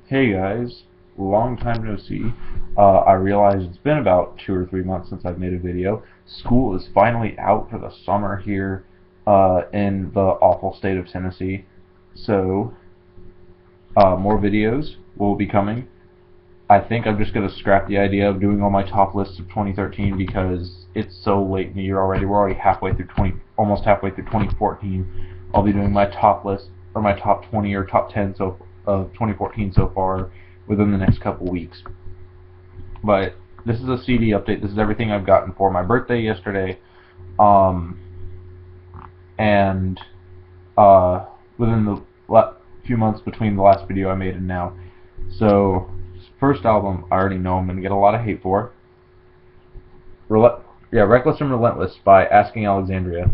Hey guys, long time no see. I realize it's been about 2 or 3 months since I've made a video. School is finally out for the summer here in the awful state of Tennessee. So, more videos will be coming. I think I'm just going to scrap the idea of doing all my top lists of 2013 because it's so late in the year already. We're already almost halfway through 2014. I'll be doing my top list, or my top 20 or top 10 of 2014 so far within the next couple weeks. But this is a CD update. This is everything I've gotten for my birthday yesterday, and within the few months between the last video I made and now. So, first album, I already know I'm going to get a lot of hate for. Reckless and Relentless by Asking Alexandria.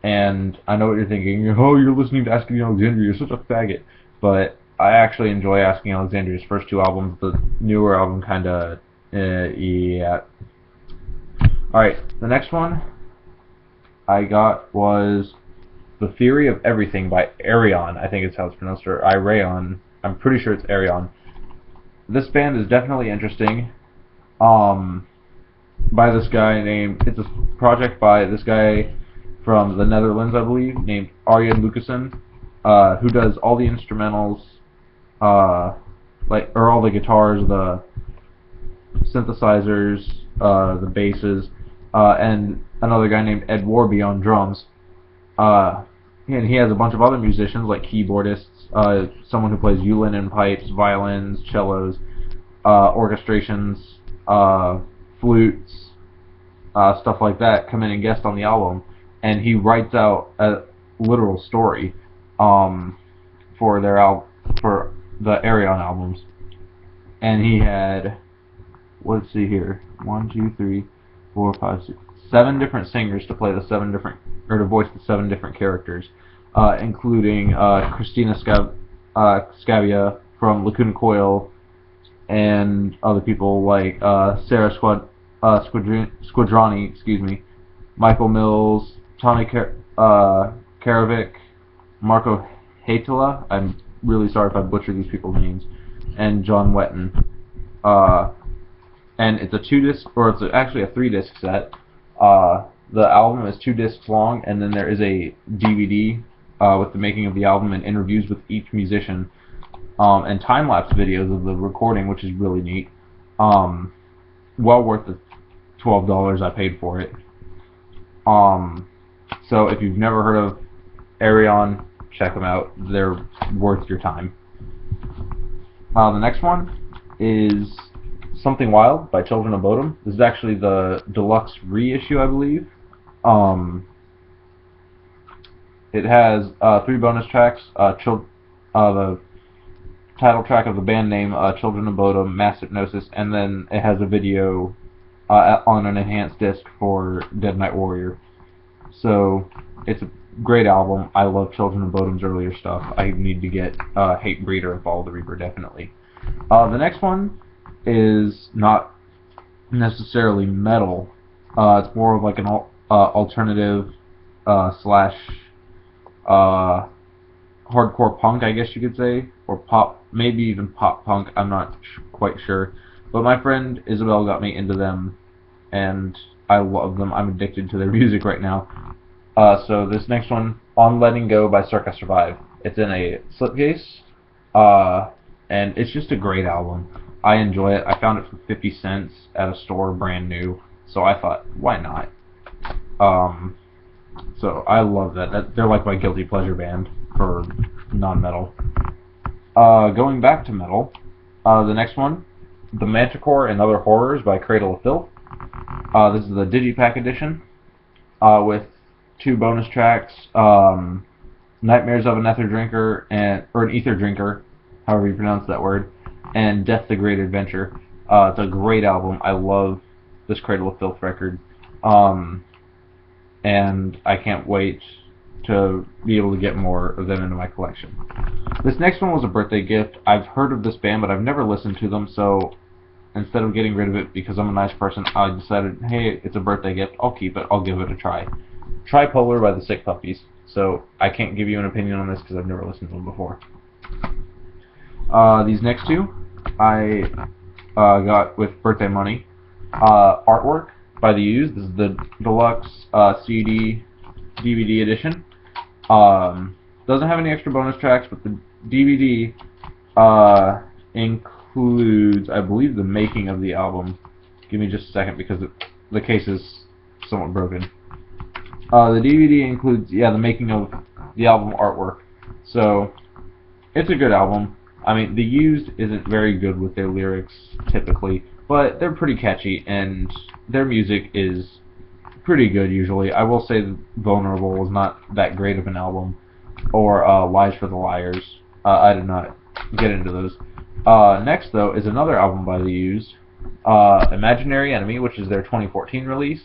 And I know what you're thinking. Oh, you're listening to Asking Alexandria. You're such a faggot. But I actually enjoy Asking Alexandria's first two albums. The newer album kind of, yeah. Alright, the next one I got was The Theory of Everything by Ayreon. I think it's how it's pronounced, or Ayreon. I'm pretty sure it's Ayreon. This band is definitely interesting. By this guy named, it's a project by this guy from the Netherlands, I believe, named Arjen Lucassen, who does all the instrumentals, or all the guitars, the synthesizers, the basses, and another guy named Ed Warby on drums. And he has a bunch of other musicians, like keyboardists, someone who plays ukulele and pipes, violins, cellos, orchestrations, flutes, stuff like that, come in and guest on the album. And he writes out a literal story for for the Ayreon albums. And he had, let's see here, 7 different singers to play to voice the 7 different characters, including Christina Scavia from Lacuna Coil, and other people like Sarah Squadrani, Michael Mills, Tommy Karavik, Marco Haitala. I'm really sorry if I butcher these people's names, and John Wetton. And it's a 2-disc, or it's actually a 3-disc set. The album is 2 discs long, and then there is a DVD with the making of the album and interviews with each musician, and time-lapse videos of the recording, which is really neat. Well worth the $12 I paid for it. So if you've never heard of Ayreon, check them out. They're worth your time. The next one is Something Wild by Children of Bodom. This is actually the deluxe reissue, I believe. It has 3 bonus tracks. The title track of the band name, Children of Bodom, Mass Hypnosis, and then it has a video on an enhanced disc for Dead Night Warrior. So it's a great album. I love Children of Bodom's earlier stuff. I need to get Hatebreeder and Follow the Reaper, definitely. The next one is not necessarily metal. It's more of like an alternative slash hardcore punk, I guess you could say, or pop, maybe even pop punk. I'm not quite sure. But my friend Isabel got me into them, and I love them. I'm addicted to their music right now. So this next one, On Letting Go by Circa Survive. It's in a slipcase, and it's just a great album. I enjoy it. I found it for 50 cents at a store, brand new, so I thought, why not? So I love that. They're like my guilty pleasure band for non-metal. Going back to metal, the next one, The Manticore and Other Horrors by Cradle of Filth. This is the Digipack edition, with 2 bonus tracks, Nightmares of an Ether Drinker, or an Ether Drinker, however you pronounce that word, and Death the Great Adventure. It's a great album. I love this Cradle of Filth record, and I can't wait to be able to get more of them into my collection. This next one was a birthday gift. I've heard of this band, but I've never listened to them, so instead of getting rid of it because I'm a nice person, I decided, hey, it's a birthday gift, I'll keep it, I'll give it a try. Tripolar by the Sick Puppies. So I can't give you an opinion on this because I've never listened to them before. These next two I got with birthday money. Artwork by The Used. This is the deluxe CD DVD edition. Doesn't have any extra bonus tracks, but the DVD includes, I believe, the making of the album. Give me just a second because the case is somewhat broken. The DVD includes, the making of the album artwork. So, it's a good album. I mean, The Used isn't very good with their lyrics, typically, but they're pretty catchy, and their music is pretty good, usually. I will say that Vulnerable was not that great of an album, or Lies for the Liars. I did not get into those. Next, though, is another album by The Used, Imaginary Enemy, which is their 2014 release.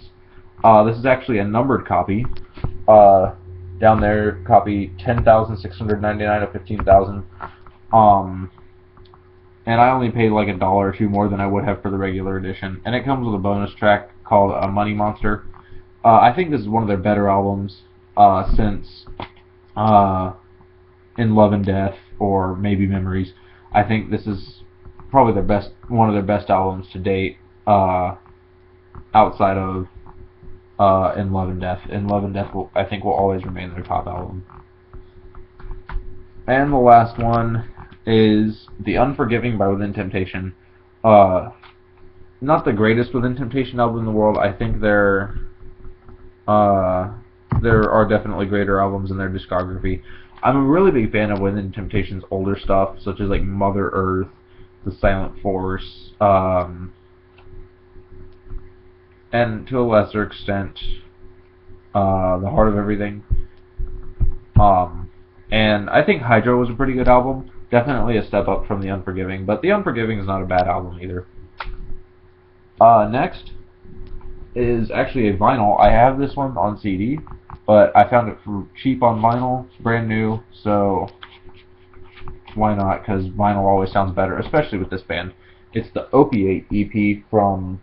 This is actually a numbered copy. Down there, copy 10,699 of 15,000. And I only paid like $1 or $2 more than I would have for the regular edition. And it comes with a bonus track called Money Monster. I think this is one of their better albums since In Love and Death or maybe Memories. I think this is probably one of their best albums to date, outside of In Love and Death. In Love and Death, I think, will always remain their top album. And the last one is The Unforgiving by Within Temptation. Not the greatest Within Temptation album in the world. I think there are definitely greater albums in their discography. I'm a really big fan of Within Temptation's older stuff, such as like Mother Earth, The Silent Force, and to a lesser extent, The Heart of Everything. And I think Hydro was a pretty good album. Definitely a step up from The Unforgiving, but The Unforgiving is not a bad album either. Next is actually a vinyl. I have this one on CD, but I found it for cheap on vinyl. It's brand new, so why not? Because vinyl always sounds better, especially with this band. It's the Opiate EP from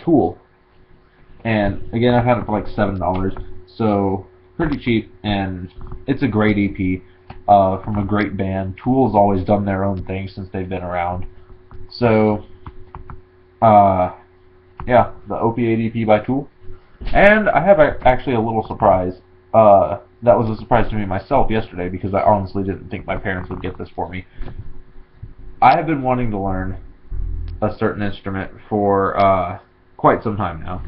Tool. And again, I found it for like $7, so pretty cheap, and it's a great EP from a great band. Tool's always done their own thing since they've been around. So, yeah, the Opiate EP by Tool. And I have actually a little surprise. That was a surprise to me myself yesterday because I honestly didn't think my parents would get this for me. I have been wanting to learn a certain instrument for quite some time now.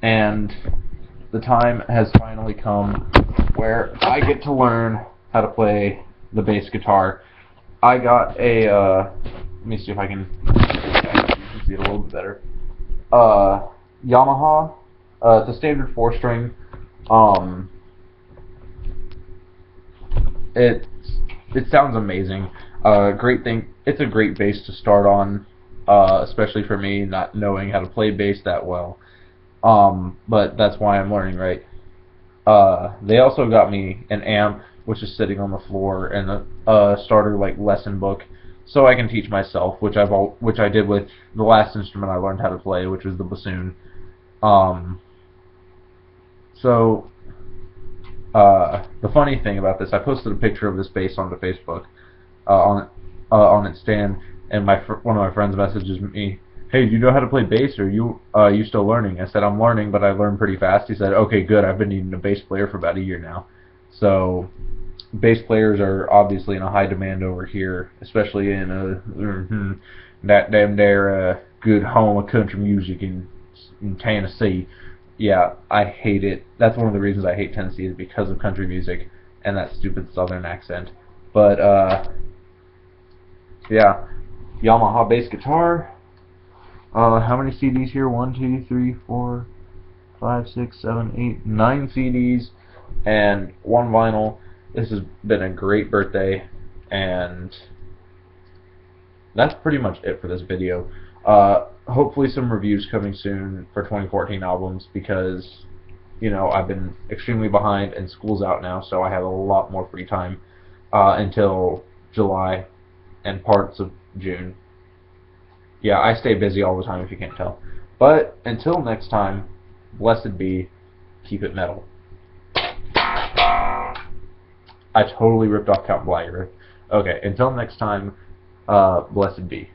And the time has finally come where I get to learn how to play the bass guitar. I got a, let me see if I can see it a little bit better. Yamaha, it's a standard 4-string. It sounds amazing. Great thing. It's a great bass to start on, especially for me, not knowing how to play bass that well. But that's why I'm learning, right? They also got me an amp, which is sitting on the floor, and a starter like lesson book, so I can teach myself, which I did with the last instrument I learned how to play, which was the bassoon. The funny thing about this, I posted a picture of this bass onto Facebook, on its stand, and one of my friends messages me, "Hey, do you know how to play bass, or you still learning?" I said, "I'm learning, but I learn pretty fast." He said, "Okay, good. I've been needing a bass player for about a year now." So, bass players are obviously in a high demand over here, especially in that damn there good home of country music in Tennessee. Yeah, I hate it. That's one of the reasons I hate Tennessee, is because of country music and that stupid southern accent. But yeah, Yamaha bass guitar. How many CDs here? 1, 2, 3, 4, 5, 6, 7, 8, 9 CDs and 1 vinyl. This has been a great birthday, and that's pretty much it for this video. Hopefully some reviews coming soon for 2014 albums, because, you know, I've been extremely behind and school's out now, so I have a lot more free time until July and parts of June. Yeah, I stay busy all the time, if you can't tell. But until next time, blessed be, keep it metal. I totally ripped off Count Blackwell. Okay, until next time, blessed be.